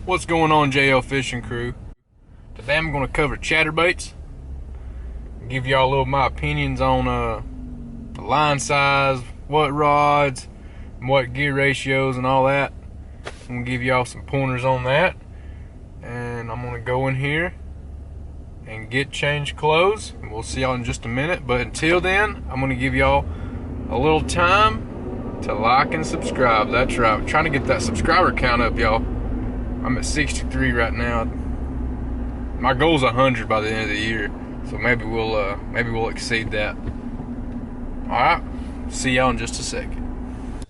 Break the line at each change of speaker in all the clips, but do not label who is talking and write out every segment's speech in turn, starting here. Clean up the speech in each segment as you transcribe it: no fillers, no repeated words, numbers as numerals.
What's going on, JL Fishing Crew? Today I'm going to cover chatterbaits, give y'all a little my opinions on the line size, what rods, and what gear ratios and all that. I'm going to give y'all some pointers on that, and I'm going to go in here and get changed clothes, and we'll see y'all in just a minute. But until then, I'm going to give y'all a little time to like and subscribe. That's right, I'm trying to get that subscriber count up, y'all. I'm at 63 right now. My goal is 100 by the end of the year, so maybe we'll exceed that. All right, see y'all in just a second.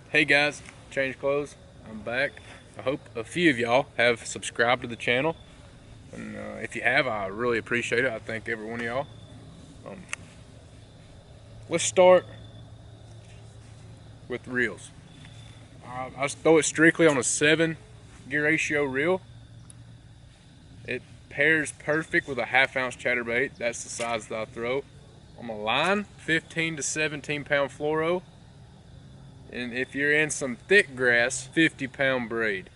Hey guys, change clothes. I'm back. I hope a few of y'all have subscribed to the channel, and if you have, I really appreciate it. I thank every one of y'all. Let's start with reels. I just throw it strictly on a 7 gear ratio reel. It pairs perfect with a 1/2 ounce chatterbait. That's the size that I throw. On the line, 15 to 17 pound fluoro. And if you're in some thick grass, 50-pound braid.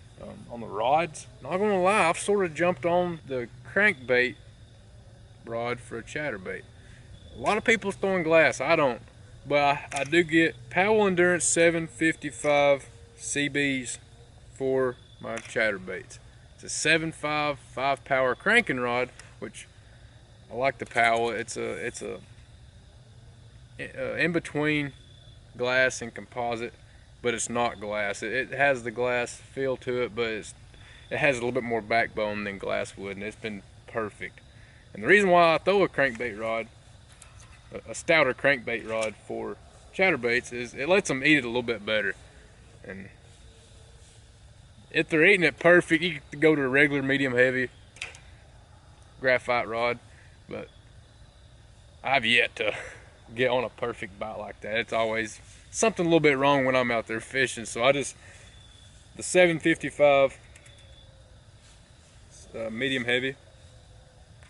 On the rods, not gonna lie, I've sort of jumped on the crankbait rod for a chatterbait. A lot of people's throwing glass, I don't. But I do get Powell Endurance 755 CBs for my chatterbaits. It's a 7.5 5-power cranking rod, which I like the Powell. It's a in between glass and composite, but it's not glass. It has the glass feel to it, but it has a little bit more backbone than glass would, and it's been perfect. And the reason why I throw a crankbait rod, a stouter crankbait rod for chatterbaits, is it lets them eat it a little bit better. And if they're eating it perfect, you can go to a regular medium heavy graphite rod, but I've yet to get on a perfect bite like that. It's always something a little bit wrong when I'm out there fishing. So the 755 medium heavy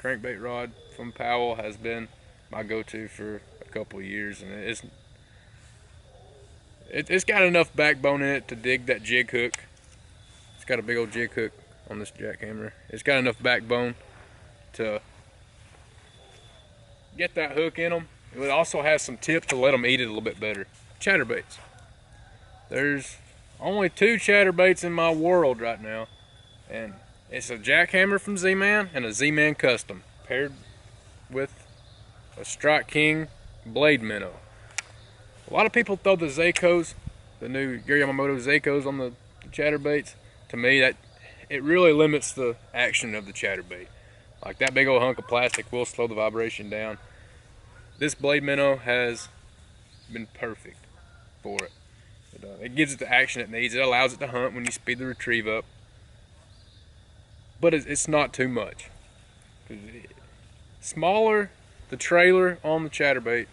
crankbait rod from Powell has been my go-to for a couple of years, and it's got enough backbone in it to dig that jig hook. It's got a big old jig hook on this jackhammer. It's got enough backbone to get that hook in them. It also has some tips to let them eat it a little bit better. Chatterbaits. There's only 2 chatterbaits in my world right now, and it's a jackhammer from Z-Man and a Z-Man Custom paired with a Strike King blade minnow. A lot of people throw the Zakos, the new Yamamoto Zakos, on the chatterbaits. To me, that it really limits the action of the chatterbait. Like, that big old hunk of plastic will slow the vibration down. This blade minnow has been perfect for it. It gives it the action it needs. It allows it to hunt when you speed the retrieve up, but it's not too much. Smaller the trailer on the chatterbait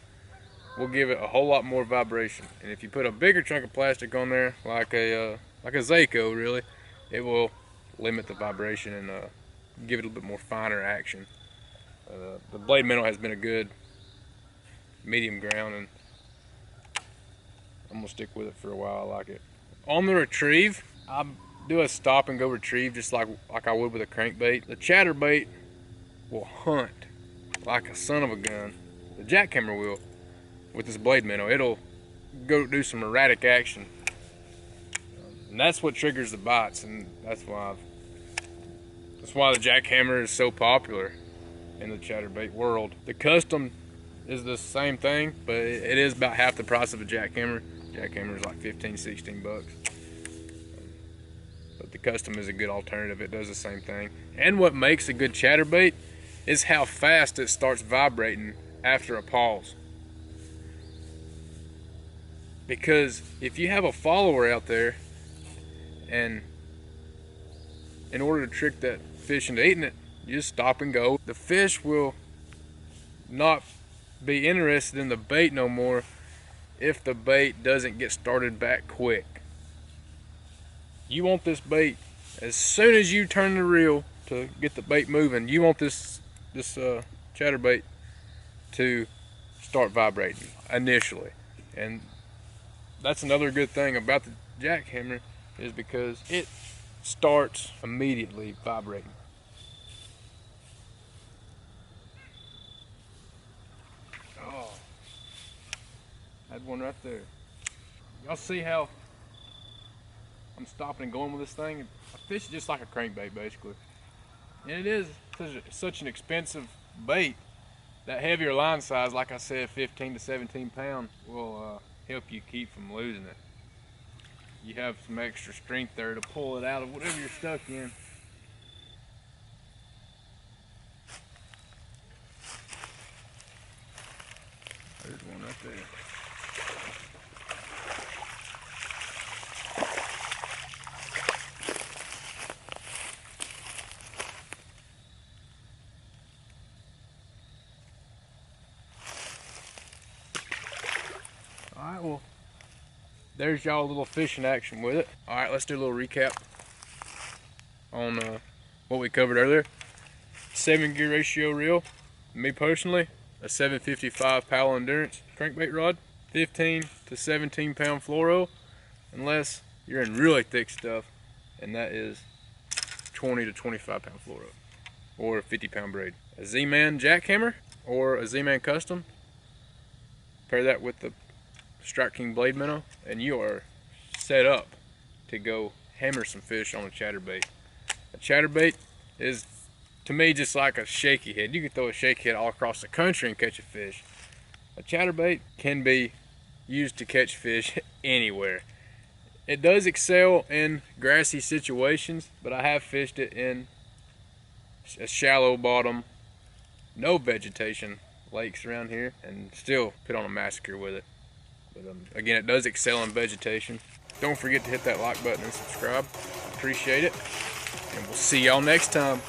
will give it a whole lot more vibration, and if you put a bigger chunk of plastic on there, like a Zako, really, it will limit the vibration and give it a little bit more finer action. The blade minnow has been a good medium ground, and I'm gonna stick with it for a while. I like it. On the retrieve, I do a stop and go retrieve just like I would with a crankbait. The chatterbait will hunt like a son of a gun. The jackhammer will. With this blade minnow, it'll go do some erratic action, and that's what triggers the bites, and that's why the jackhammer is so popular in the chatterbait world. The Custom is the same thing, but it is about half the price of a jackhammer. Jackhammer is like 15, 16 bucks. But the Custom is a good alternative. It does the same thing. And what makes a good chatterbait is how fast it starts vibrating after a pause. Because if you have a follower out there, and in order to trick that fish into eating it, you just stop and go, the fish will not be interested in the bait no more if the bait doesn't get started back quick. You want this bait, as soon as you turn the reel to get the bait moving, you want this chatterbait to start vibrating initially. And that's another good thing about the jackhammer, is because it starts immediately vibrating. Oh, had one right there. Y'all see how I'm stopping and going with this thing? I fish it just like a crankbait, basically. And it is such an expensive bait. That heavier line size, like I said, 15 to 17 pound, will help you keep from losing it. You have some extra strength there to pull it out of whatever you're stuck in. There's one right there. Alright, well, there's y'all a little fishing action with it. Alright, let's do a little recap on what we covered earlier. 7 gear ratio reel, me personally, a 755 Powell Endurance crankbait rod, 15 to 17 pound fluoro, unless you're in really thick stuff, and that is 20 to 25 pound fluoro, or 50 pound braid. A Z-Man jackhammer, or a Z-Man custom, pair that with the Strike King blade minnow, and you are set up to go hammer some fish on a chatterbait. A chatterbait is, to me, just like a shaky head. You can throw a shaky head all across the country and catch a fish. A chatterbait can be used to catch fish anywhere. It does excel in grassy situations, but I have fished it in a shallow bottom, no vegetation lakes around here, and still put on a massacre with it. But again, it does excel in vegetation. Don't forget to hit that like button and subscribe. Appreciate it. And we'll see y'all next time.